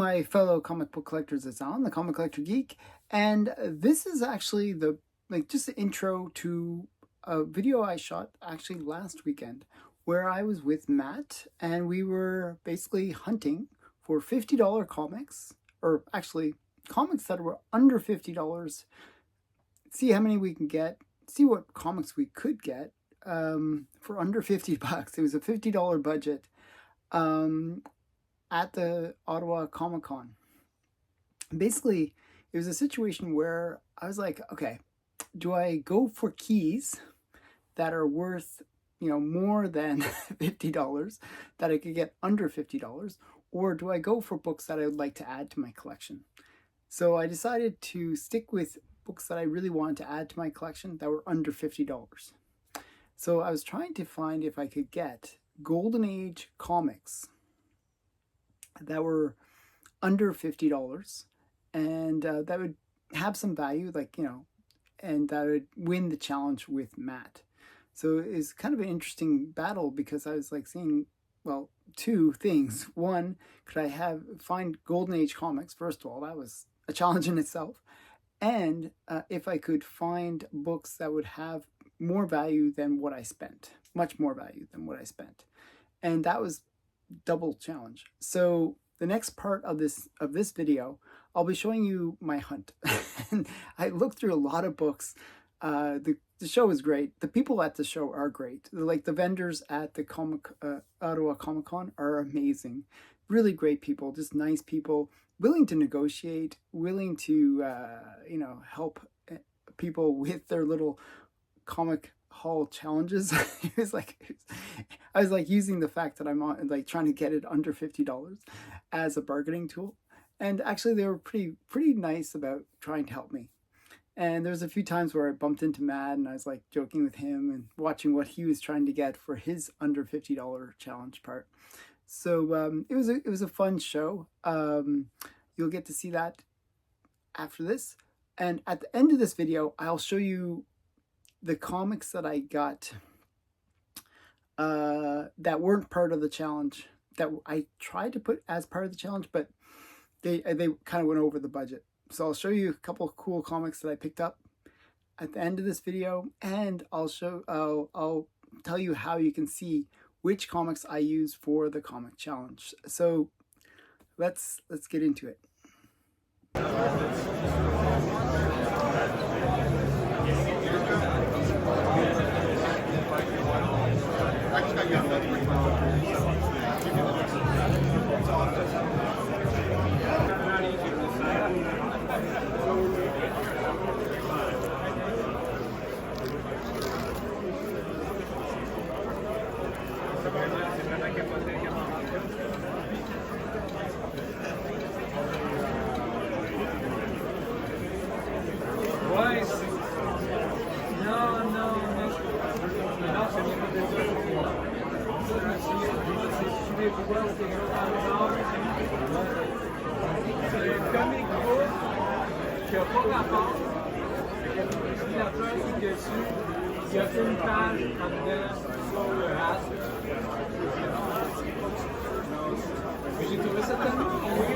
my fellow comic book collectors. It's on the Comic Collector Geek, and this is actually just the intro to a video I shot actually last weekend, where I was with Matt, and we were basically hunting for $50 comics, or actually comics that were under $50. See how many we can get. See what comics we could get for under $50. It was a $50 budget. At the Ottawa Comiccon. Basically, it was a situation where I was like, okay, do I go for keys that are worth, more than $50 that I could get under $50, or do I go for books that I would like to add to my collection? So I decided to stick with books that I really wanted to add to my collection that were under $50. So I was trying to find if I could get Golden Age comics that were under $50 and that would have some value, and that would win the challenge with Matt. So it's kind of an interesting battle because I was seeing, two things. One, could I find Golden Age comics? First of all, that was a challenge in itself. And if I could find books that would have more value than what I spent, much more value than what I spent. And that was double challenge. So the next part of this video, I'll be showing you my hunt. And I looked through a lot of books. The show is great. The people at the show are great. The vendors at the Ottawa Comiccon are amazing. Really great people, just nice people, willing to negotiate, willing to help people with their little comic haul challenges. I was using the fact that I'm on trying to get it under $50 as a bargaining tool, and actually they were pretty nice about trying to help me. And there's a few times where I bumped into Matt and I was joking with him and watching what he was trying to get for his under $50 challenge part. So it was a fun show. You'll get to see that after this, and at the end of this video I'll show you the comics that I got that weren't part of the challenge, that I tried to put as part of the challenge, but they kind of went over the budget. So I'll show you a couple of cool comics that I picked up at the end of this video, and I'll tell you how you can see which comics I use for the comic challenge. So let's get into it. C'est un comic book qui n'a pas rapport. La page dessus, il y a une page en dedans sur le rap. J'ai trouvé ça tellement cool.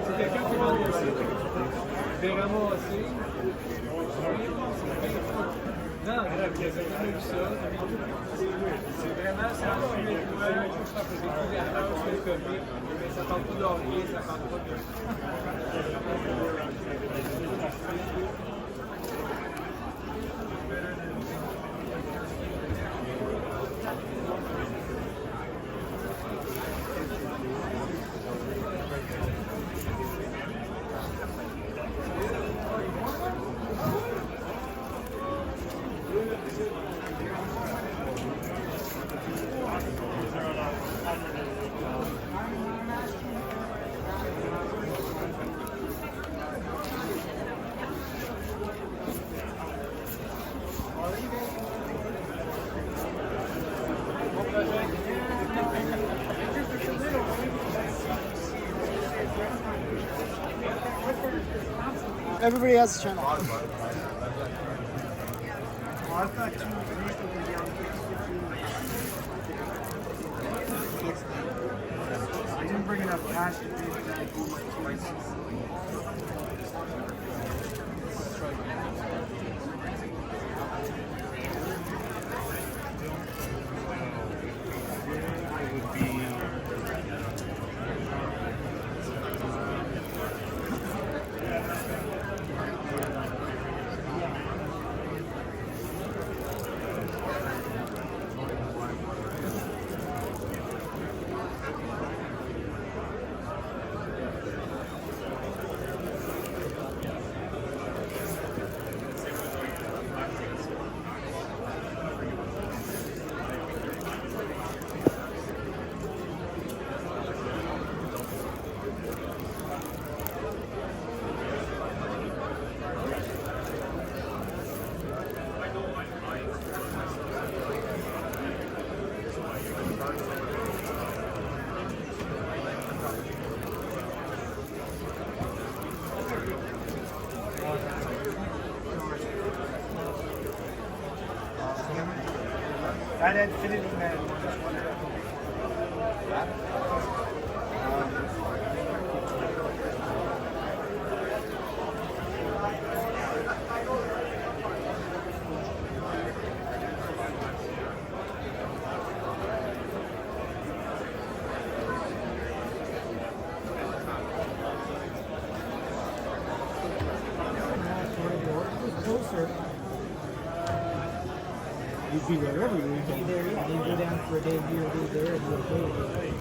C'est quelqu'un qui vendait ça. J'ai ramassé. Non, j'ai jamais vu ça. C'est vraiment, c'est un film de couleur, c'est couverteurs, c'est le comic, mais ça parle pas d'Henri, ça parle pas de... Everybody has a channel. I didn't bring it up. enough cash to pay for that go my prices. That Infinity Man. Closer. You'd be there every weekend. There, yeah. You go down for a day here, a day there, and you're okay.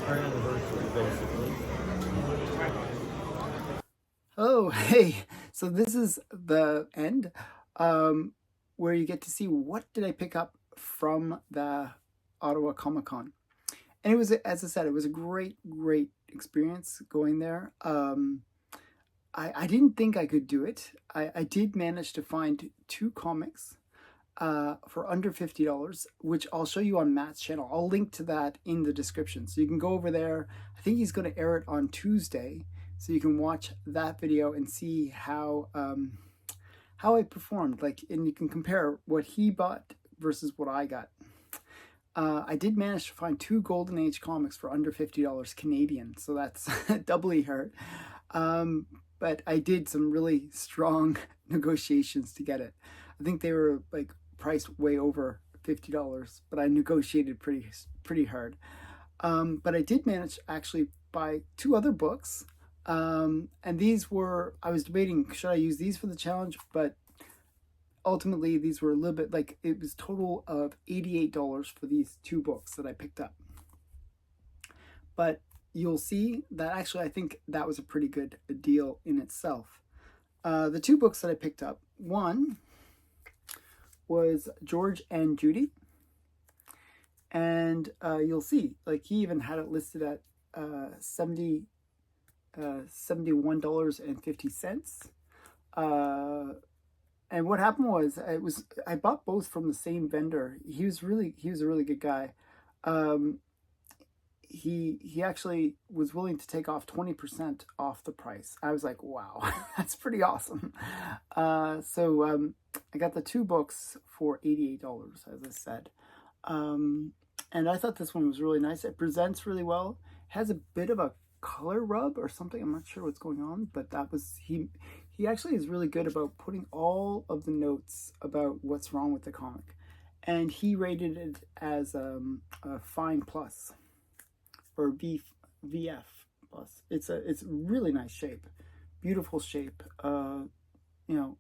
Our anniversary, basically. Oh, hey. So this is the end, where you get to see what did I pick up from the Ottawa Comiccon. And it was, as I said, it was a great experience going there. I didn't think I could do it. I did manage to find 2 comics for under $50, which I'll show you on Matt's channel. I'll link to that in the description. So you can go over there. I think he's going to air it on Tuesday. So you can watch that video and see how I performed. And you can compare what he bought versus what I got. I did manage to find 2 Golden Age comics for under $50 Canadian, so that's doubly hurt. But I did some really strong negotiations to get it. I think they were like priced way over $50, but I negotiated pretty hard. But I did manage to actually buy 2 other books, and these were, I was debating, should I use these for the challenge, but ultimately these were a little bit, like, it was total of $88 for these 2 books that I picked up. But you'll see that actually I think that was a pretty good deal in itself. The 2 books that I picked up, one was George and Judy, and you'll see, like, he even had it listed at $71.50. And what happened was, I bought both from the same vendor. He was a really good guy. He actually was willing to take off 20% off the price. I was like, wow, that's pretty awesome. So I got the 2 books for $88, as I said. And I thought this one was really nice. It presents really well. It has a bit of a color rub or something. I'm not sure what's going on, but that was, he actually is really good about putting all of the notes about what's wrong with the comic. And he rated it as a fine plus, or VF plus. It's really nice shape, beautiful shape. You know,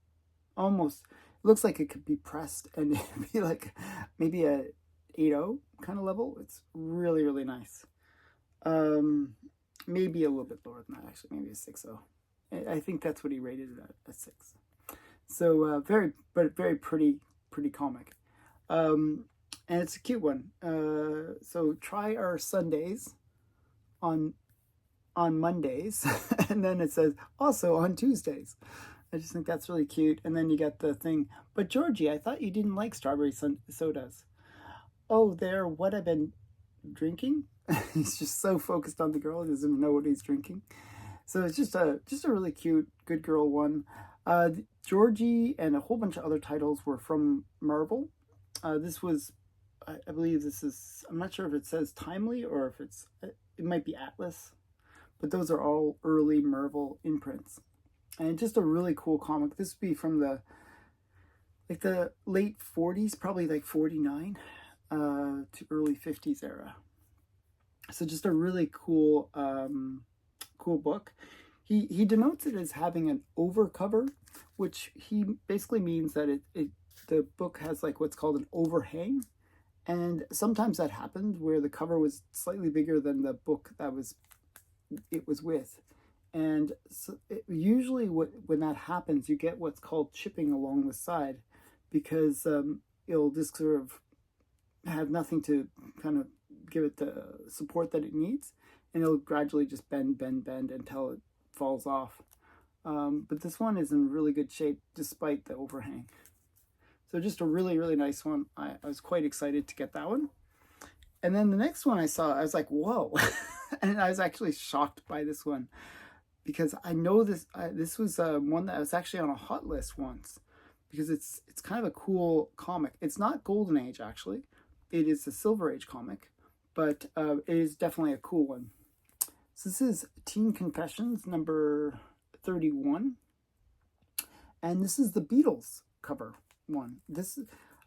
almost looks like it could be pressed and it'd be like maybe a 8.0 kind of level. It's really nice. Maybe a little bit lower than that, actually, maybe a 6.0. I think that's what he rated it at, a 6. So very pretty comic. And it's a cute one. So try our Sundays on Mondays, and then it says also on Tuesdays. I just think that's really cute. And then you got the thing, but Georgie, I thought you didn't like strawberry sodas. Oh, they're what I've been drinking. He's just so focused on the girl, he doesn't even know what he's drinking. So it's just a really cute, good girl one. Georgie and a whole bunch of other titles were from Marvel. This was, I believe this is, I'm not sure if it says Timely or if it might be Atlas, but those are all early Marvel imprints. And just a really cool comic. This would be from the late 40s, probably like 49 to early 50s era. So just a really cool cool book. He denotes it as having an overcover, which he basically means that the book has like what's called an overhang. And sometimes that happened where the cover was slightly bigger than the book that it was with. And so usually when that happens, you get what's called chipping along the side, because it'll just sort of have nothing to kind of give it the support that it needs, and it'll gradually just bend until it falls off. But this one is in really good shape despite the overhang. So just a really, really nice one. I was quite excited to get that one. And then the next one I saw, I was like, whoa. And I was actually shocked by this one, because I know this was one that was actually on a hot list once, because it's kind of a cool comic. It's not Golden Age, actually. It is a Silver Age comic, but it is definitely a cool one. So this is Teen Confessions number 31. And this is the Beatles cover one. These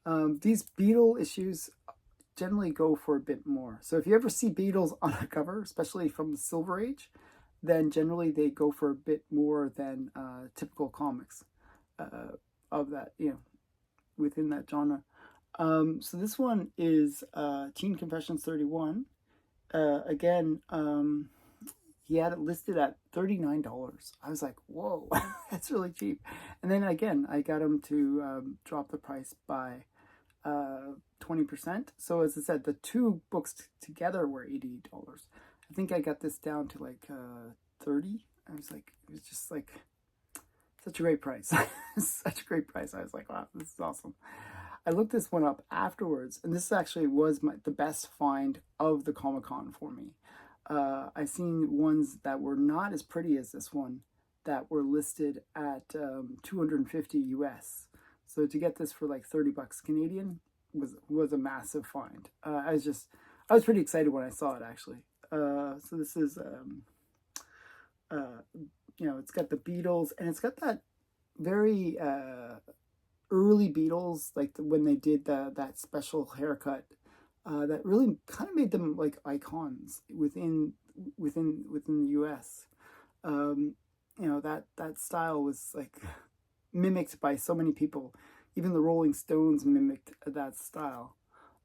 Beatle issues generally go for a bit more. So if you ever see Beatles on a cover, especially from the Silver Age, then generally they go for a bit more than typical comics of that, within that genre. So this one is Teen Confessions 31. Again, he had it listed at $39. I was like, whoa, that's really cheap. And then again, I got him to drop the price by 20%. So as I said, the two books together were $80. I think I got this down to like 30. I was like, it was just like such a great price. Such a great price. I was like, wow, this is awesome. I looked this one up afterwards, and this actually was the best find of the Comic-Con for me. I've seen ones that were not as pretty as this one that were listed at $250 US. So to get this for like $30 Canadian was a massive find. I was pretty excited when I saw it, actually. So this is it's got the Beatles, and it's got that very early Beatles, like when they did that special haircut that really kind of made them like icons within the US. That style was like mimicked by so many people. Even the Rolling Stones mimicked that style.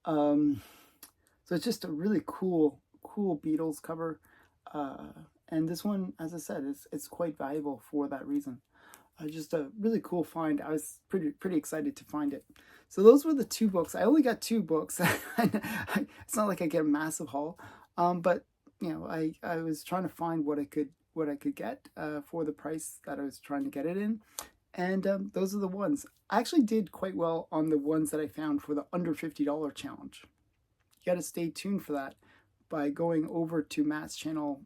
So it's just a really cool Beatles cover. And this one, as I said, it's quite valuable for that reason. Just a really cool find. I was pretty excited to find it. So those were the two books. I only got two books. It's not like I get a massive haul, but I was trying to find what I could get for the price that I was trying to get it in, and those are the ones. I actually did quite well on the ones that I found for the under $50 challenge. You got to stay tuned for that by going over to Matt's channel.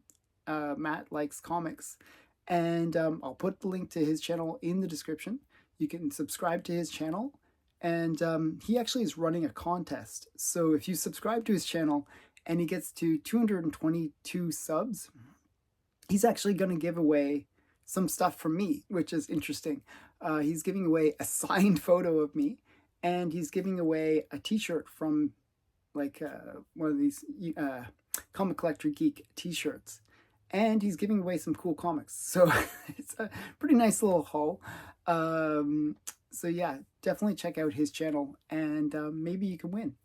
Matt Likes Comics, and I'll put the link to his channel in the description. You can subscribe to his channel, and he actually is running a contest. So if you subscribe to his channel and he gets to 222 subs, he's actually going to give away some stuff from me, which is interesting. He's giving away a signed photo of me, and he's giving away a t-shirt from like one of these Comic Collector Geek t-shirts. And he's giving away some cool comics. So it's a pretty nice little haul. So yeah, definitely check out his channel, and maybe you can win.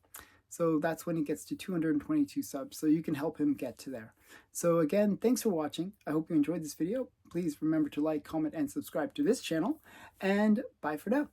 So that's when he gets to 222 subs. So you can help him get to there. So again, thanks for watching. I hope you enjoyed this video. Please remember to like, comment, and subscribe to this channel. And bye for now.